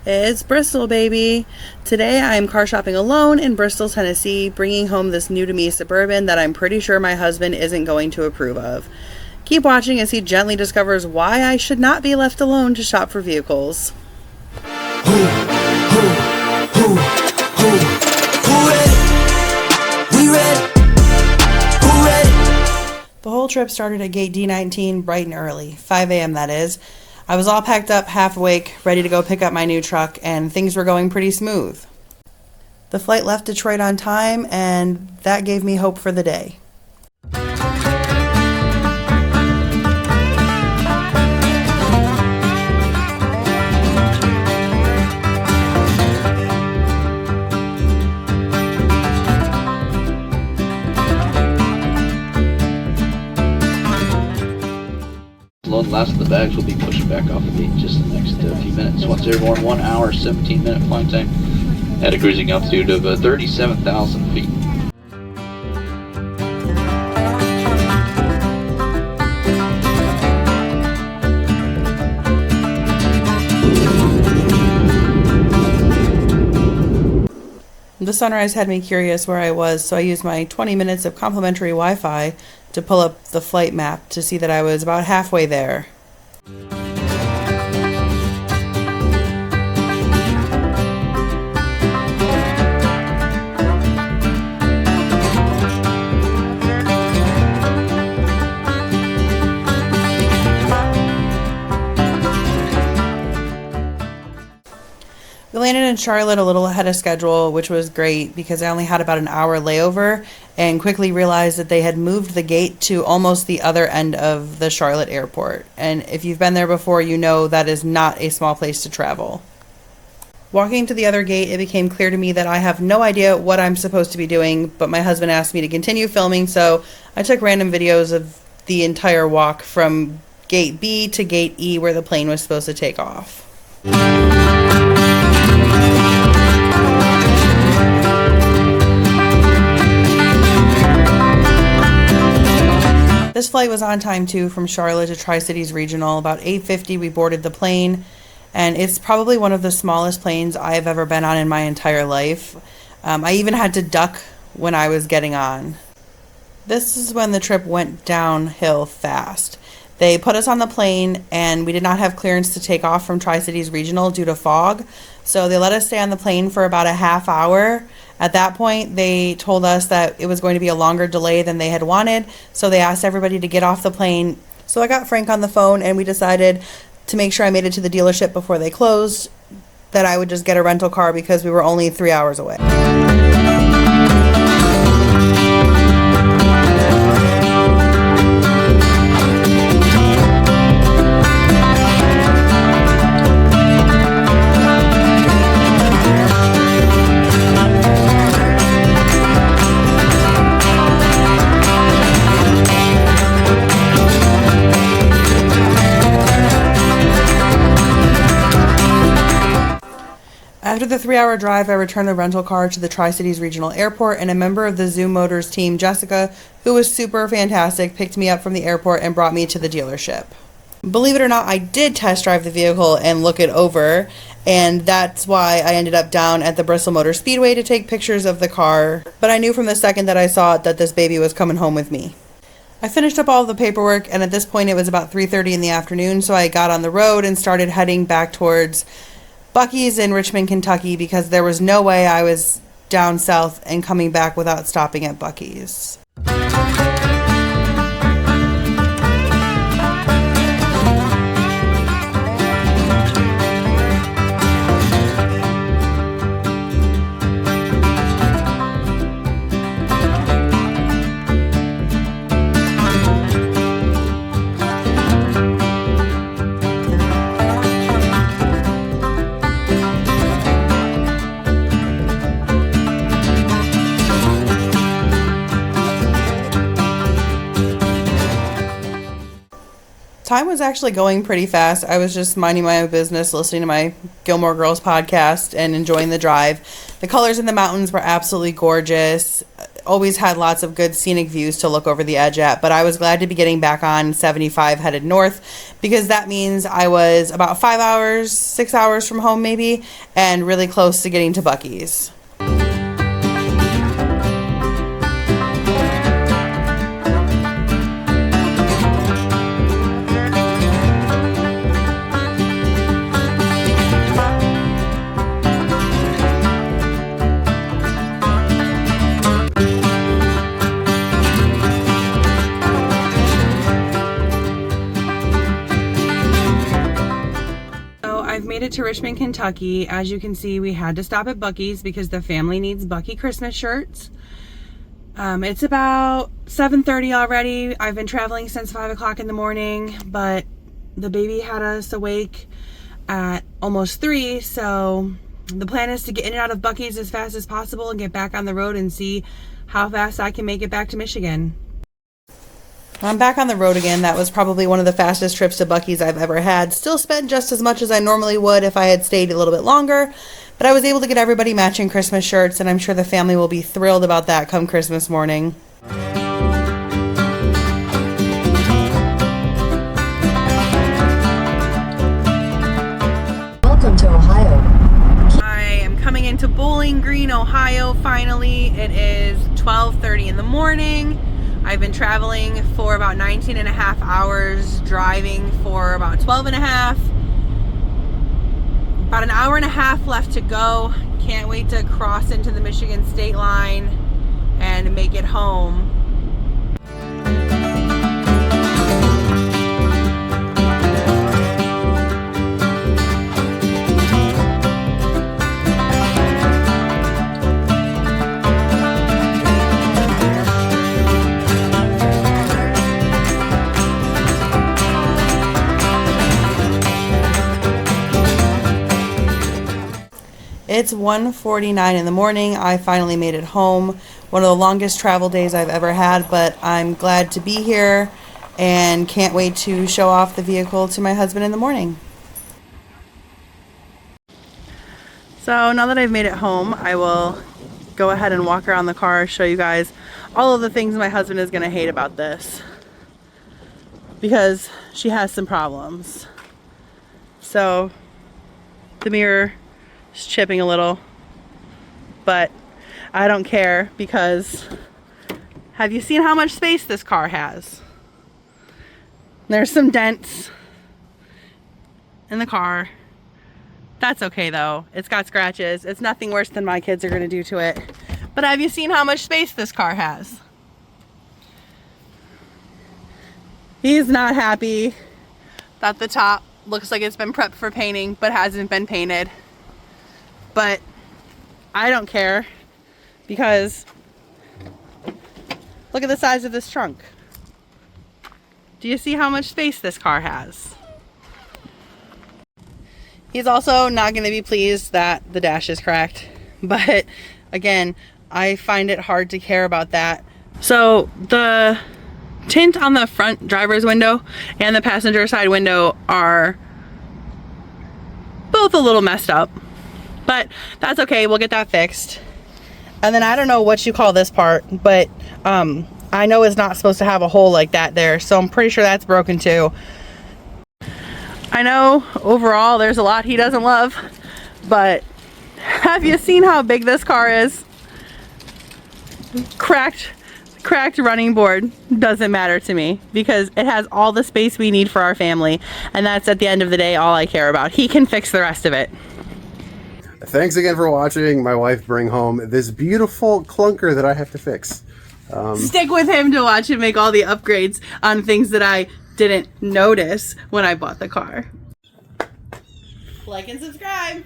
It's Bristol, baby. Today I'm car shopping alone in Bristol, Tennessee, bringing home this new to me Suburban that I'm pretty sure my husband isn't going to approve of. Keep watching as he gently discovers why I should not be left alone to shop for vehicles. Who ready? We ready? Who ready? The whole trip started at gate D19 bright and early, 5 a.m. that is. I was all packed up, half awake, ready to go pick up my new truck, and things were going pretty smooth. The flight left Detroit on time, and that gave me hope for the day. The last of the bags will be pushed back off the gate in just the next few minutes. Once airborne, 1 hour, 17-minute flight time at a cruising altitude of 37,000 feet. The sunrise had me curious where I was, so I used my 20 minutes of complimentary Wi-Fi to pull up the flight map to see that I was about halfway there. We landed in Charlotte a little ahead of schedule, which was great because I only had about an hour layover and quickly realized that they had moved the gate to almost the other end of the Charlotte airport. And if you've been there before, you know that is not a small place to travel. Walking to the other gate, it became clear to me that I have no idea what I'm supposed to be doing, but my husband asked me to continue filming, so I took random videos of the entire walk from gate B to gate E where the plane was supposed to take off. This flight was on time too, from Charlotte to Tri-Cities Regional. About 8:50 we boarded the plane, and it's probably one of the smallest planes I've ever been on in my entire life. I even had to duck when I was getting on. This is when the trip went downhill fast. They put us on the plane and we did not have clearance to take off from Tri-Cities Regional due to fog. So they let us stay on the plane for about a half hour. At that point, they told us that it was going to be a longer delay than they had wanted. So they asked everybody to get off the plane. So I got Frank on the phone and we decided to make sure I made it to the dealership before they closed, that I would just get a rental car because we were only 3 hours away. After the 3-hour drive, I returned the rental car to the Tri-Cities Regional Airport, and a member of the Zoom Motors team, Jessica, who was super fantastic, picked me up from the airport and brought me to the dealership. Believe it or not, I did test drive the vehicle and look it over, and that's why I ended up down at the Bristol Motor Speedway to take pictures of the car, but I knew from the second that I saw it that this baby was coming home with me. I finished up all of the paperwork, and at this point it was about 3:30 in the afternoon, so I got on the road and started heading back towards Buc-ee's in Richmond, Kentucky, because there was no way I was down south and coming back without stopping at Buc-ee's. Time was actually going pretty fast. I was just minding my own business, listening to my Gilmore Girls podcast and enjoying the drive. The colors in the mountains were absolutely gorgeous. always had lots of good scenic views to look over the edge at, but I was glad to be getting back on 75 headed north because that means I was about 5 hours, 6 hours from home maybe, and really close to getting to Buc-ee's. I've made it to Richmond, Kentucky. As you can see, we had to stop at Buc-ee's because the family needs Buc-ee Christmas shirts. It's about 7:30 already. I've been traveling since 5 o'clock in the morning, but the baby had us awake at almost 3, so the plan is to get in and out of Buc-ee's as fast as possible and get back on the road and see how fast I can make it back to Michigan. I'm back on the road again. That was probably one of the fastest trips to Buc-ee's I've ever had. Still spent just as much as I normally would if I had stayed a little bit longer, but I was able to get everybody matching Christmas shirts, and I'm sure the family will be thrilled about that come Christmas morning. Welcome to Ohio. I am coming into Bowling Green, Ohio, finally. It is 12:30 in the morning. I've been traveling for about 19 and a half hours, driving for about 12 and a half. About an hour and a half left to go. Can't wait to cross into the Michigan state line and make it home. It's 1:49 in the morning. I finally made it home. One of the longest travel days I've ever had, but I'm glad to be here and can't wait to show off the vehicle to my husband in the morning. So now that I've made it home, I will go ahead and walk around the car, show you guys all of the things my husband is going to hate about this, because she has some problems. So the mirror is chipping a little, but I don't care because have you seen how much space this car has? There's some dents in the car. That's okay though. It's got scratches. It's nothing worse than my kids are going to do to it. But have you seen how much space this car has? He's not happy that the top looks like it's been prepped for painting but hasn't been painted. But I don't care because look at the size of this trunk. Do you see how much space this car has? He's also not going to be pleased that the dash is cracked. But again, I find it hard to care about that. So the tint on the front driver's window and the passenger side window are both a little messed up. But that's okay, we'll get that fixed. And then I don't know what you call this part, but I know it's not supposed to have a hole like that there, so I'm pretty sure that's broken too. I know overall there's a lot he doesn't love, but have you seen how big this car is? Cracked running board doesn't matter to me because it has all the space we need for our family, and that's at the end of the day all I care about. He can fix the rest of it. Thanks again for watching my wife bring home this beautiful clunker that I have to fix. Stick with him to watch him make all the upgrades on things that I didn't notice when I bought the car. Like and subscribe.